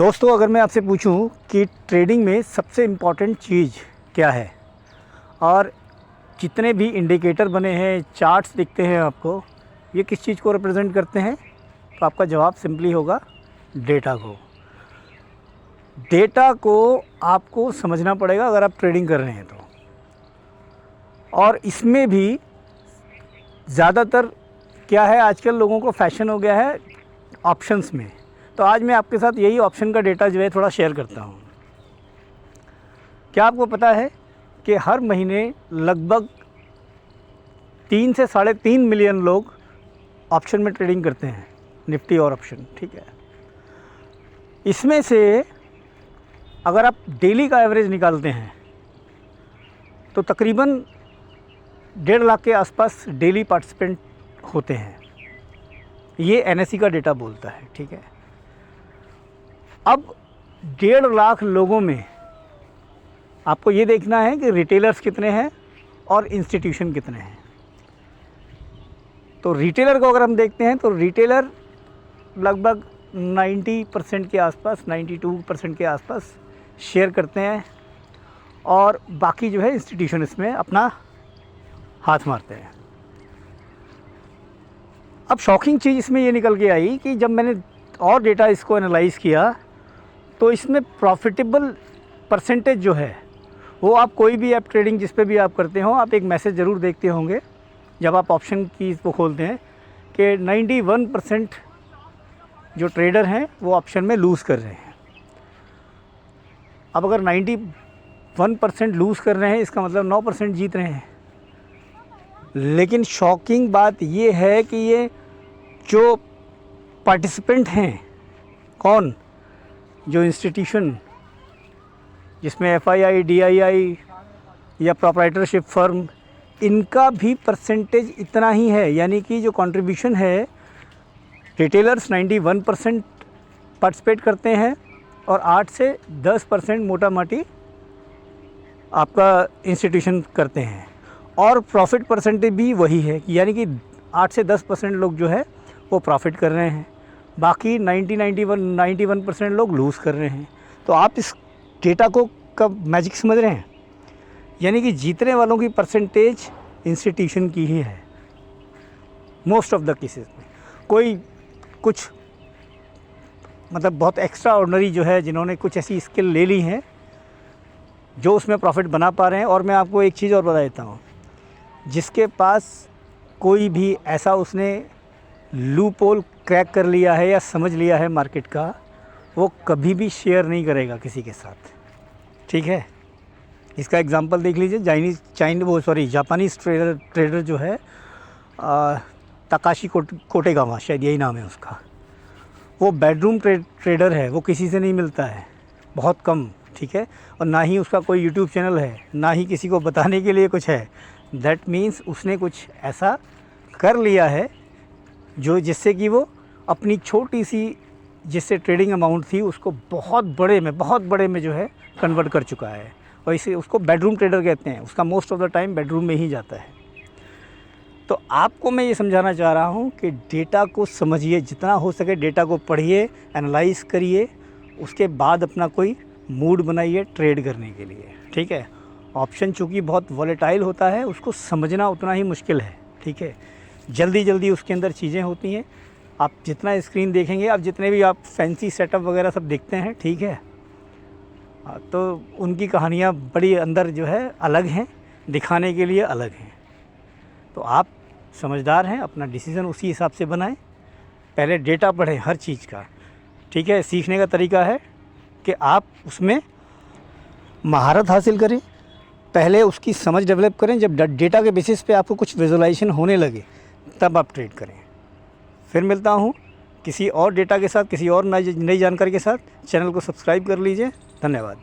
दोस्तों, अगर मैं आपसे पूछूं कि ट्रेडिंग में सबसे इम्पॉर्टेंट चीज़ क्या है और जितने भी इंडिकेटर बने हैं, चार्ट्स दिखते हैं आपको, ये किस चीज़ को रिप्रेजेंट करते हैं, तो आपका जवाब सिंपली होगा डेटा को। डेटा को आपको समझना पड़ेगा अगर आप ट्रेडिंग कर रहे हैं तो। और इसमें भी ज़्यादातर क्या है, आजकल लोगों को फैशन हो गया है ऑप्शंस में। तो आज मैं आपके साथ यही ऑप्शन का डेटा जो है थोड़ा शेयर करता हूँ। क्या आपको पता है कि हर महीने लगभग 3 से 3.5 मिलियन लोग ऑप्शन में ट्रेडिंग करते हैं, निफ्टी और ऑप्शन, ठीक है। इसमें से अगर आप डेली का एवरेज निकालते हैं तो तकरीबन 1.5 लाख के आसपास डेली पार्टिसिपेंट होते हैं। ये एनएसई का डेटा बोलता है, ठीक है। अब 1.5 लाख लोगों में आपको ये देखना है कि रिटेलर्स कितने हैं और इंस्टीट्यूशन कितने हैं। तो रिटेलर को अगर हम देखते हैं तो रिटेलर लगभग 90% के आसपास, 92% के आसपास शेयर करते हैं और बाकी जो है इंस्टीट्यूशन इसमें अपना हाथ मारते हैं। अब शॉकिंग चीज़ इसमें ये निकल के आई कि जब मैंने और डेटा इसको एनालाइज़ किया तो इसमें प्रॉफिटेबल परसेंटेज जो है वो, आप कोई भी ऐप ट्रेडिंग जिस पे भी आप करते हो, आप एक मैसेज ज़रूर देखते होंगे जब आप ऑप्शन की इसको खोलते हैं कि 91% जो ट्रेडर हैं वो ऑप्शन में लूज़ कर रहे हैं। अब अगर 91% लूज़ कर रहे हैं, इसका मतलब 9% जीत रहे हैं। लेकिन शॉकिंग बात ये है कि ये जो पार्टिसिपेंट हैं, कौन, जो इंस्टीट्यूशन जिसमें एफआईआई, डीआईआई या प्रोप्राइटरशिप फर्म, इनका भी परसेंटेज इतना ही है। यानी कि जो कंट्रीब्यूशन है, रिटेलर्स 91% पार्टिसिपेट करते हैं और 8 से 10% मोटा मोटी आपका इंस्टीट्यूशन करते हैं। और प्रॉफिट परसेंटेज भी वही है, यानी कि 8 से 10% लोग जो है वो प्रॉफिट कर रहे हैं, बाकी 91% लोग लूज़ कर रहे हैं। तो आप इस डेटा को कब मैजिक समझ रहे हैं, यानी कि जीतने वालों की परसेंटेज इंस्टीट्यूशन की ही है मोस्ट ऑफ द केसेस में। कोई कुछ मतलब बहुत एक्स्ट्रा ऑर्डिनरी जो है, जिन्होंने कुछ ऐसी स्किल ले ली हैं जो उसमें प्रॉफिट बना पा रहे हैं। और मैं आपको एक चीज़ और बता देता हूँ, जिसके पास कोई भी ऐसा उसने लूप होल क्रैक कर लिया है या समझ लिया है मार्केट का, वो कभी भी शेयर नहीं करेगा किसी के साथ, ठीक है। इसका एग्जांपल देख लीजिए, जापानीज़ ट्रेडर जो है तकाशी कोटेगावा, शायद यही नाम है उसका। वो बेडरूम ट्रेडर है, वो किसी से नहीं मिलता है, बहुत कम, ठीक है। और ना ही उसका कोई यूट्यूब चैनल है, ना ही किसी को बताने के लिए कुछ है। दैट मीन्स उसने कुछ ऐसा कर लिया है जो जिससे कि वो अपनी छोटी सी जिससे ट्रेडिंग अमाउंट थी उसको बहुत बड़े में जो है कन्वर्ट कर चुका है। और इसे उसको बेडरूम ट्रेडर कहते हैं। उसका most of the time bedroom में ही जाता है। तो आपको मैं ये समझाना चाह रहा हूँ कि डेटा को समझिए, जितना हो सके डेटा को पढ़िए, एनालाइज़ करिए, उसके बाद अपना कोई मूड बनाइए ट्रेड करने के लिए, ठीक है। ऑप्शन चूँकि बहुत वॉलेटाइल होता है, उसको समझना उतना ही मुश्किल है, ठीक है। जल्दी उसके अंदर चीज़ें होती हैं। आप जितना स्क्रीन देखेंगे, आप जितने भी आप फैंसी सेटअप वगैरह सब देखते हैं, ठीक है, तो उनकी कहानियाँ बड़ी अंदर जो है अलग हैं, दिखाने के लिए अलग हैं। तो आप समझदार हैं, अपना डिसीज़न उसी हिसाब से बनाएं। पहले डेटा पढ़ें हर चीज़ का, ठीक है। सीखने का तरीका है कि आप उसमें महारत हासिल करें, पहले उसकी समझ डेवलप करें। जब डेटा के बेसिस पे आपको कुछ विजुअलाइजेशन होने लगे तब आप ट्रेड करें। फिर मिलता हूँ किसी और डेटा के साथ, किसी और नई जानकारी के साथ। चैनल को सब्सक्राइब कर लीजिए। धन्यवाद।